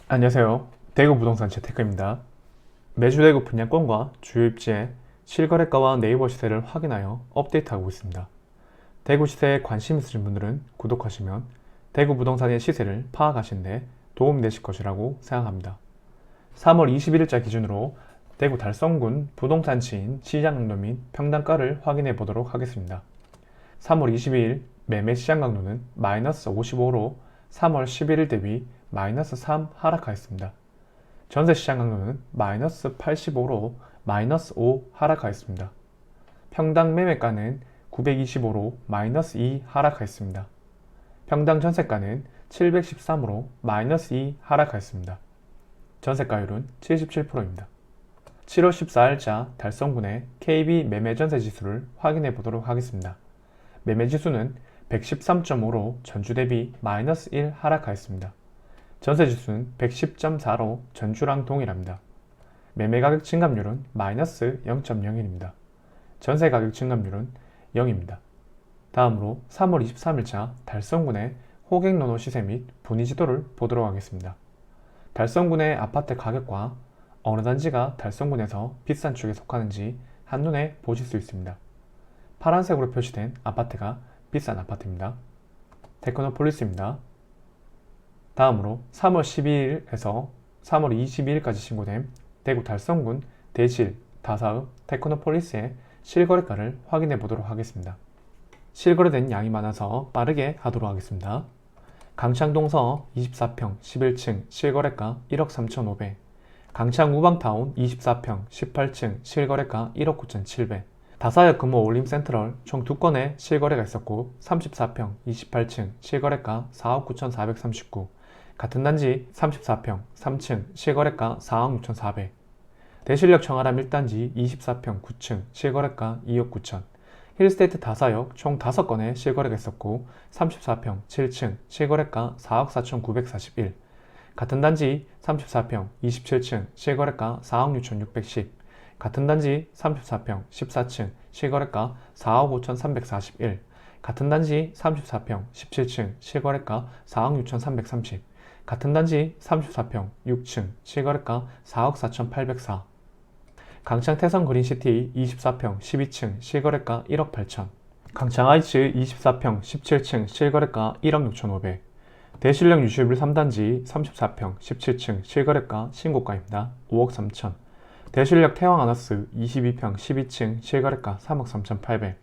안녕하세요. 대구 부동산 재테크입니다. 매주 대구 분양권과 주요 입지의 실거래가와 네이버 시세를 확인하여 업데이트하고 있습니다. 대구 시세에 관심 있으신 분들은 구독하시면 대구 부동산의 시세를 파악하시는 데 도움이 되실 것이라고 생각합니다. 3월 21일자 기준으로 대구 달성군 부동산 지인 시장 강도 및 평당가를 확인해 보도록 하겠습니다. 3월 22일 매매 시장 강도는 마이너스 55로 3월 11일 대비 마이너스 3 하락하였습니다. 전세 시장 강도는 마이너스 85로 마이너스 5 하락하였습니다. 평당 매매가는 925로 마이너스 2 하락하였습니다. 평당 전세가는 713으로 마이너스 2 하락하였습니다. 전세가율은 77%입니다. 7월 14일자 달성군의 KB 매매 전세 지수를 확인해 보도록 하겠습니다. 매매 지수는 113.5로 전주 대비 마이너스 1 하락하였습니다. 전세 지수는 110.4로 전주랑 동일합니다. 매매 가격 증감률은 마이너스 0.01입니다. 전세 가격 증감률은 0입니다. 다음으로 3월 23일자 달성군의 호갱노노 시세 및 분위 지도를 보도록 하겠습니다. 달성군의 아파트 가격과 어느 단지가 달성군에서 비싼 축에 속하는지 한눈에 보실 수 있습니다. 파란색으로 표시된 아파트가 비싼 아파트입니다. 테크노폴리스입니다. 다음으로 3월 12일에서 3월 22일까지 신고된 대구 달성군 대실, 다사읍, 테크노폴리스의 실거래가를 확인해 보도록 하겠습니다. 실거래된 양이 많아서 빠르게 하도록 하겠습니다. 강창동서 24평 11층 실거래가 1억 3,500, 강창 우방타운 24평 18층 실거래가 1억 9,700, 다사역 금호 올림 센트럴 총 2건의 실거래가 있었고 34평 28층 실거래가 4억 9,439, 같은 단지 34평 3층 실거래가 4억 6,400, 대실역 청아람 1단지 24평 9층 실거래가 2억 9천, 힐스테이트 다사역 총 5건의 실거래가 있었고 34평 7층 실거래가 4억 4,941, 같은 단지 34평 27층 실거래가 4억 6,610, 같은 단지 34평 14층 실거래가 4억 5,341, 같은 단지 34평 17층 실거래가 4억 6,330, 같은 단지 34평 6층 실거래가 4억 4,804, 강창 태성 그린시티 24평 12층 실거래가 1억 8천, 강창 아이츠 24평 17층 실거래가 1억 6,500, 대실령 유슈빌 3단지 34평 17층 실거래가 신고가입니다. 5억 3천, 대실력 태왕아너스 22평 12층 실거래가 3억 3,800,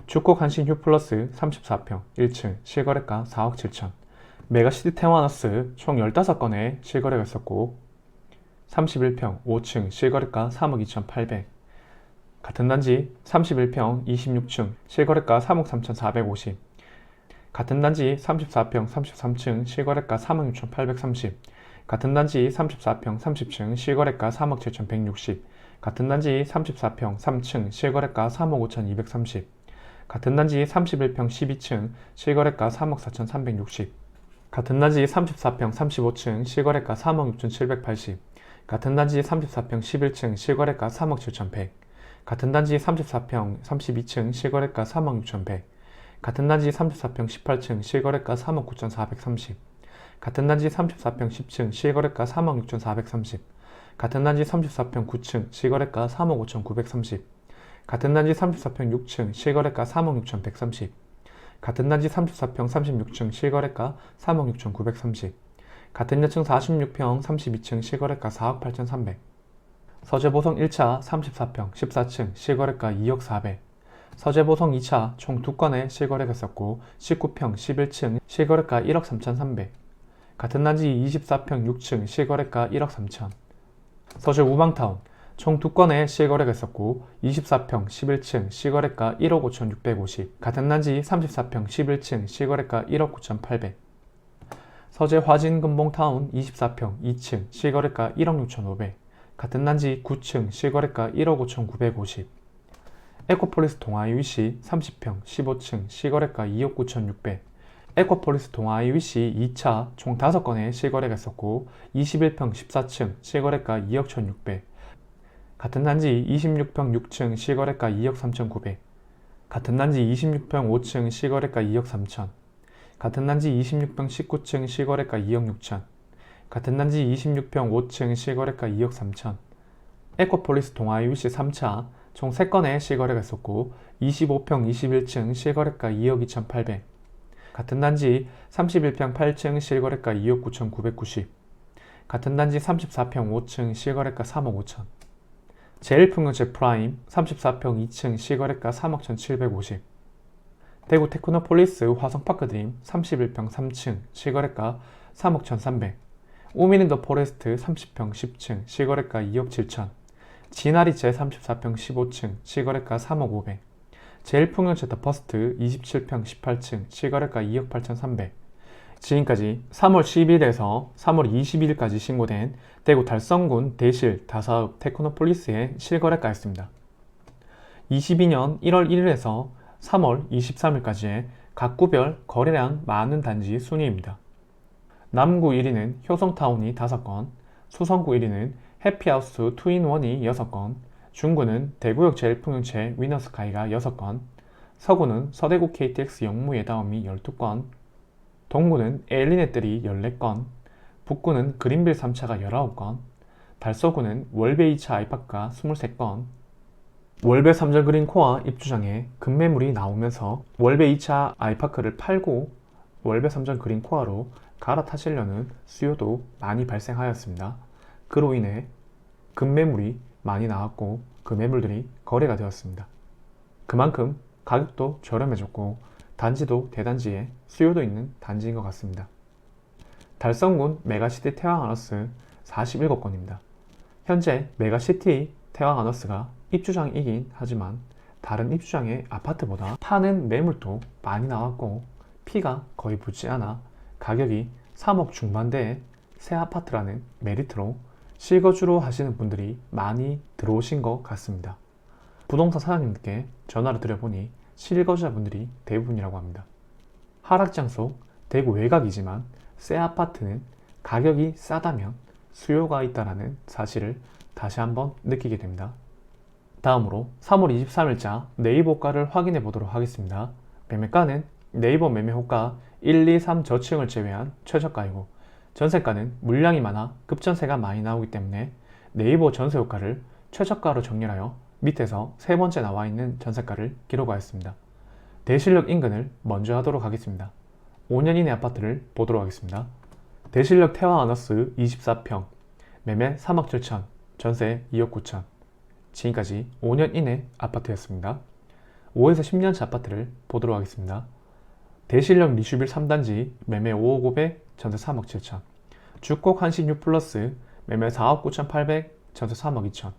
축곡 한신 휴플러스 34평 1층 실거래가 4억 7천, 메가시티 태왕아너스 총 15건의 실거래가 있었고 31평 5층 실거래가 3억 2,800, 같은 단지 31평 26층 실거래가 3억 3,450, 같은 단지 34평 33층 실거래가 3억 6,830, 같은 단지 34평 30층 실거래가 3억 7,160, 같은 단지 34평 3층 실거래가 3억 5,230, 같은 단지 31평 12층 실거래가 3억 4,360, 같은 단지 34평 35층 실거래가 3억 6,780, 같은 단지 34평 11층 실거래가 3억 7,100, 같은 단지 34평 32층 실거래가 3억 6,100, 같은 단지 34평 18층 실거래가 3억 9,430, 같은 단지 34평 10층 실거래가 3억 6,430, 같은 단지 34평 9층 실거래가 3억 5,930, 같은 단지 34평 6층 실거래가 3억 6,130, 같은 단지 34평 36층 실거래가 3억 6,930, 같은 여층 46평 32층 실거래가 4억 8,300, 서재보성 1차 34평 14층 실거래가 2억 400, 서재보성 2차 총 2건의 실거래가 있었고 19평 11층 실거래가 1억 3,300, 같은 단지 24평 6층 실거래가 1억 3천, 서재 우방타운 총 2건의 실거래가 있었고 24평 11층 실거래가 1억 5,650, 같은 단지 34평 11층 실거래가 1억 9,800, 서재 화진금봉타운 24평 2층 실거래가 1억 6,500, 같은 단지 9층 실거래가 1억 5,950, 에코폴리스 동아이위시 30평 15층 실거래가 2억 9,600, 에코폴리스 동아이위시 2차 총 5건의 실거래가 있었고 21평 14층 실거래가 2억 1,600, 같은 단지 26평 6층 실거래가 2억 3,900, 같은 단지 26평 5층 실거래가 2억 3천, 같은 단지 26평 19층 실거래가 2억 6천, 같은 단지 26평 5층 실거래가 2억 3천. 에코폴리스 동아이 위시 3차 총 3건의 실거래가 있었고 25평 21층 실거래가 2억 2,800. 같은 단지 31평 8층 실거래가 2억 9,990. 같은 단지 34평 5층 실거래가 3억 5천. 제일풍경채 프라임 34평 2층 실거래가 3억 1,750. 대구 테크노폴리스 화성파크드림 31평 3층 실거래가 3억 1,300. 우미랜드 포레스트 30평 10층 실거래가 2억 7천. 진아리채 34평 15층 실거래가 3억 500. 제일풍경채 더 퍼스트 27평 18층 실거래가 2억 8,300. 지금까지 3월 10일에서 3월 22일까지 신고된 대구 달성군 대실 다사읍 테크노폴리스의 실거래가였습니다. 22년 1월 1일에서 3월 23일까지의 각 구별 거래량 많은 단지 순위입니다. 남구 1위는 효성타운이 5건, 수성구 1위는 해피하우스 투인원이 6건, 중구는 대구역 제일풍경채 위너스카이가 6건, 서구는 서대구 KTX 영무예다움이 12건, 동구는 엘리넷들이 14건, 북구는 그린빌 3차가 19건, 달서구는 월배 2차 아이파크가 23건, 월배 3절 그린코아 입주장에 급매물이 나오면서 월배 2차 아이파크를 팔고 월배 3절 그린코아로 갈아타시려는 수요도 많이 발생하였습니다. 그로 인해 급매물이 많이 나왔고 그 매물들이 거래가 되었습니다. 그만큼 가격도 저렴해졌고 단지도 대단지에 수요도 있는 단지인 것 같습니다. 달성군 메가시티 태왕아너스 47건입니다. 현재 메가시티 태왕아너스가 입주장이긴 하지만 다른 입주장의 아파트보다 파는 매물도 많이 나왔고 피가 거의 붙지 않아 가격이 3억 중반대의 새 아파트라는 메리트로 실거주로 하시는 분들이 많이 들어오신 것 같습니다. 부동산 사장님께 전화를 드려보니 실거주자분들이 대부분이라고 합니다. 하락장소 대구 외곽이지만 새 아파트는 가격이 싸다면 수요가 있다는 사실을 다시 한번 느끼게 됩니다. 다음으로 3월 23일자 네이버가를 확인해 보도록 하겠습니다. 매매가는 네이버 매매호가 1, 2, 3 저층을 제외한 최저가이고 전세가는 물량이 많아 급전세가 많이 나오기 때문에 네이버 전세호가를 최저가로 정렬하여 밑에서 세 번째 나와 있는 전세가를 기록하였습니다. 대실력 인근을 먼저 하도록 하겠습니다. 5년 이내 아파트를 보도록 하겠습니다. 대실력 태화아너스 24평 매매 3억 7천 전세 2억 9천. 지금까지 5년 이내 아파트였습니다. 5에서 10년차 아파트를 보도록 하겠습니다. 대실력 리슈빌 3단지 매매 5억 500 전세 3억 7천. 주곡 한신 U 플러스 매매 4억 9,800 전세 3억 2천.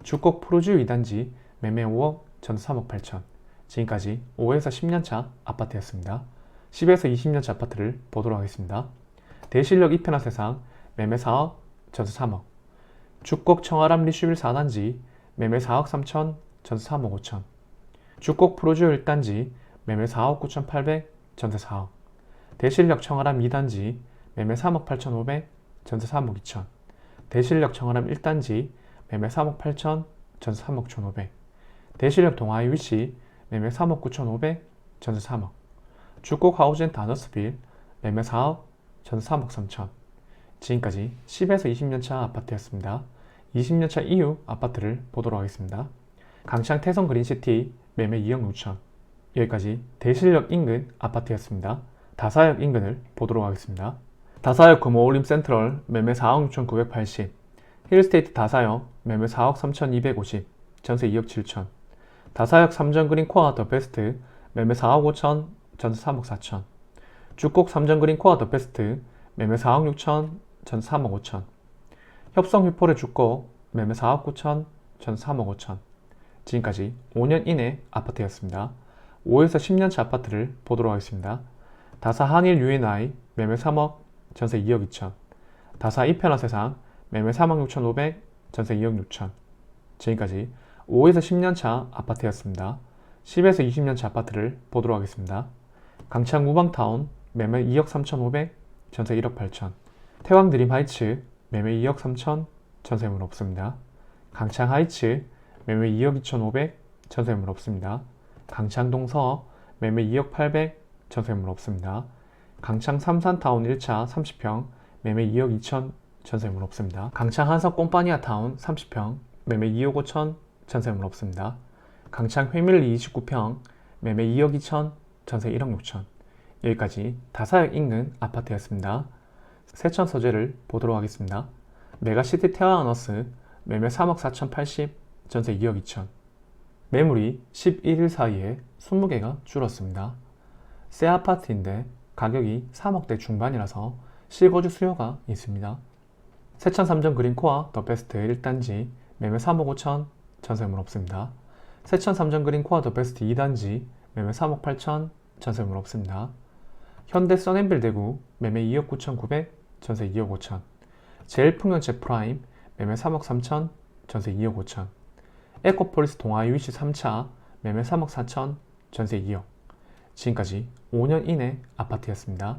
주곡 프로주 2단지 매매 5억 전세 3억 8천. 지금까지 5에서 10년차 아파트였습니다. 10에서 20년차 아파트를 보도록 하겠습니다. 대실력 이편한 세상 매매 4억 전세 3억. 주곡 청아람 리슈빌 4단지 매매 4억 3천 전세 3억 5천. 주곡 프로주 1단지 매매 4억 9,800 전세 4억. 대실력 청아람 2단지 매매 3억 8,500 전세 3억 2천. 대실력 청아람 1단지 매매 3억 8천 전세 3억 1,500. 대실력 동아이 위시 매매 3억 9,500 전세 3억. 주곡 하우젠 다너스빌 매매 4억 전세 3억 3천. 지금까지 10에서 20년차 아파트였습니다. 20년차 이후 아파트를 보도록 하겠습니다. 강창 태성 그린시티 매매 2억 6천. 여기까지 대실력 인근 아파트였습니다. 다사역 인근을 보도록 하겠습니다. 다사역 금호올림 센트럴 매매 4억 6,980. 힐스테이트 다사역 매매 4억 3,250 전세 2억 7천. 다사역 삼전 그린 코아 더 베스트 매매 4억 5천 전세 3억 4천. 주곡 삼전 그린 코아 더 베스트 매매 4억 6천 전세 3억 5천. 협성 휘포레 주곡 매매 4억 9천 전세 3억 5천. 지금까지 5년 이내 아파트였습니다. 5에서 10년차 아파트를 보도록 하겠습니다. 다사 한일 UNI 매매 3억 전세 2억 2천. 다사 이편한 세상 매매 3억 6,500 전세 2억 6천. 지금까지 5에서 10년차 아파트였습니다. 10에서 20년차 아파트를 보도록 하겠습니다. 강창 우방타운 매매 2억 3,500 전세 1억 8천. 태왕 드림 하이츠 매매 2억 3천 전세물 없습니다. 강창 하이츠 매매 2억 2,500 전세물 없습니다. 강창 동서 매매 2억 800 전세물 없습니다. 강창 삼산타운 1차 30평 매매 2억 2천, 전세 매물 없습니다. 강창 한석 꼼파니아 타운 30평, 매매 2억 5천, 전세 매물 없습니다. 강창 회밀리 29평, 매매 2억 2천, 전세 1억 6천. 여기까지 다사역 인근 아파트였습니다. 세천 소재를 보도록 하겠습니다. 메가시티 태화하우스 매매 3억 4,080, 전세 2억 2천. 매물이 11일 사이에 20개가 줄었습니다. 새 아파트인데 가격이 3억대 중반이라서 실거주 수요가 있습니다. 세천 3정 그린코아 더 베스트 1단지 매매 3억 5천, 전세 매물 없습니다. 세천 3정 그린코아 더 베스트 2단지 매매 3억 8천, 전세 매물 없습니다. 현대 써낸빌 대구 매매 2억 9,900, 전세 2억 5천. 제일풍경채 프라임 매매 3억 3천, 전세 2억 5천. 에코폴리스 동아이 위시 3차 매매 3억 4천, 전세 2억. 지금까지 5년 이내 아파트였습니다.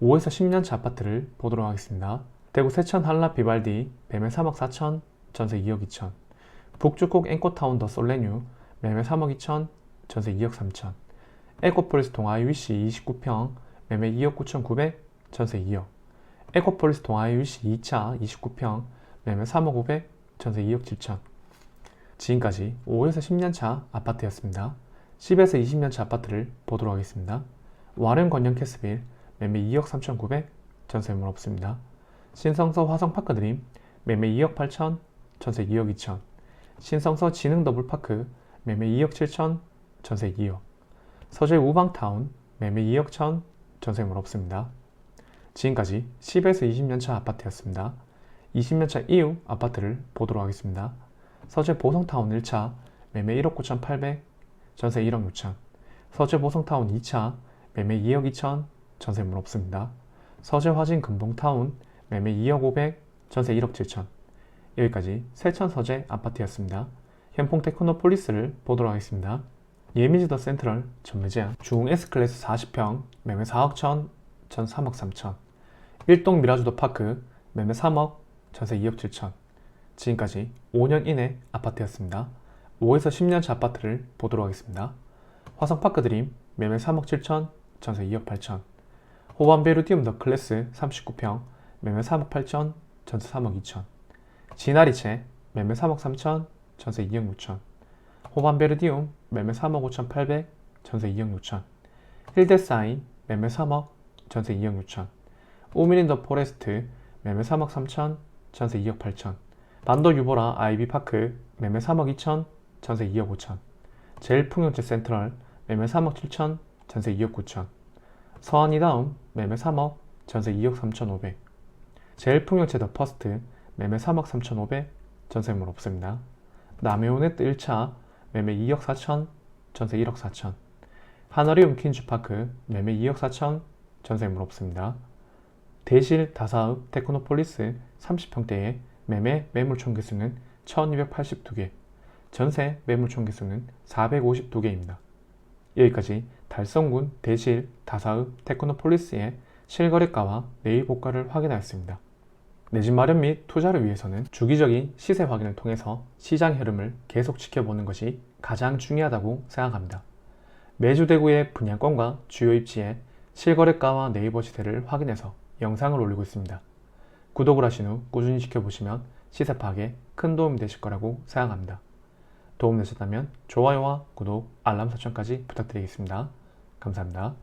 5에서 10년차 아파트를 보도록 하겠습니다. 대구 세천 한라 비발디 매매 3억 4천, 전세 2억 2천. 북주곡 앵코타운 더 솔레뉴 매매 3억 2천, 전세 2억 3천. 에코폴리스 동아이 위시 29평 매매 2억 9,900, 전세 2억. 에코폴리스 동아이 위시 2차 29평 매매 3억 500, 전세 2억 7천. 지금까지 5에서 10년차 아파트였습니다. 10에서 20년차 아파트를 보도록 하겠습니다. 와른 건영 캐스빌 매매 2억 3,900, 전세 매물 없습니다. 신성서 화성파크 드림 매매 2억 8천, 전세 2억 2천. 신성서 진흥 더블파크 매매 2억 7천, 전세 2억. 서재 우방타운 매매 2억 1천, 전세 매물 없습니다. 지금까지 10에서 20년차 아파트였습니다. 20년차 이후 아파트를 보도록 하겠습니다. 서재 보성타운 1차 매매 1억 9,800, 전세 1억 6천. 서재 보성타운 2차 매매 2억 2천, 전세 매물 없습니다. 서재 화진 금봉타운 매매 2억 500, 전세 1억 7천. 여기까지 세천 서재 아파트였습니다. 현풍 테크노폴리스를 보도록 하겠습니다. 예미지 더 센트럴 전매제한 중 S클래스 40평 매매 4억 천, 전 3억 3천. 일동 미라주도 파크 매매 3억, 전세 2억 7천. 지금까지 5년 이내 아파트였습니다. 5에서 10년차 아파트를 보도록 하겠습니다. 화성파크 드림 매매 3억 7천, 전세 2억 8천. 호반베르디움 더 클래스 39평 매매 3억 8천, 전세 3억 2천. 지나리체 매매 3억 3천, 전세 2억 6천. 호반베르디움 매매 3억 5천 800, 전세 2억 6천. 힐데사인 매매 3억, 전세 2억 6천. 우미린 더 포레스트 매매 3억 3천, 전세 2억 8천. 반도 유보라 아이비파크 매매 3억 2천, 전세 2억 5천. 제일풍경채 센트럴 매매 3억 7천, 전세 2억 9천. 서한이다움 매매 3억, 전세 2억 3천 5백. 제일풍경채 더 퍼스트 매매 3억 3천 5백, 전세 매물 없습니다. 남해오네트 1차 매매 2억 4천, 전세 1억 4천. 하너리움 퀸즈파크 매매 2억 4천, 전세 매물 없습니다. 대실 다사읍 테크노폴리스 30평대의 매매 매물 총 개수는 1282개, 전세 매물 총 개수는 452개입니다. 여기까지 달성군 대실 다사읍 테크노폴리스의 실거래가와 매입고가를 확인하였습니다. 내 집 마련 및 투자를 위해서는 주기적인 시세 확인을 통해서 시장 흐름을 계속 지켜보는 것이 가장 중요하다고 생각합니다. 매주 대구의 분양권과 주요 입지의 실거래가와 네이버 시세를 확인해서 영상을 올리고 있습니다. 구독을 하신 후 꾸준히 지켜보시면 시세 파악에 큰 도움이 되실 거라고 생각합니다. 도움 되셨다면 좋아요와 구독, 알람 설정까지 부탁드리겠습니다. 감사합니다.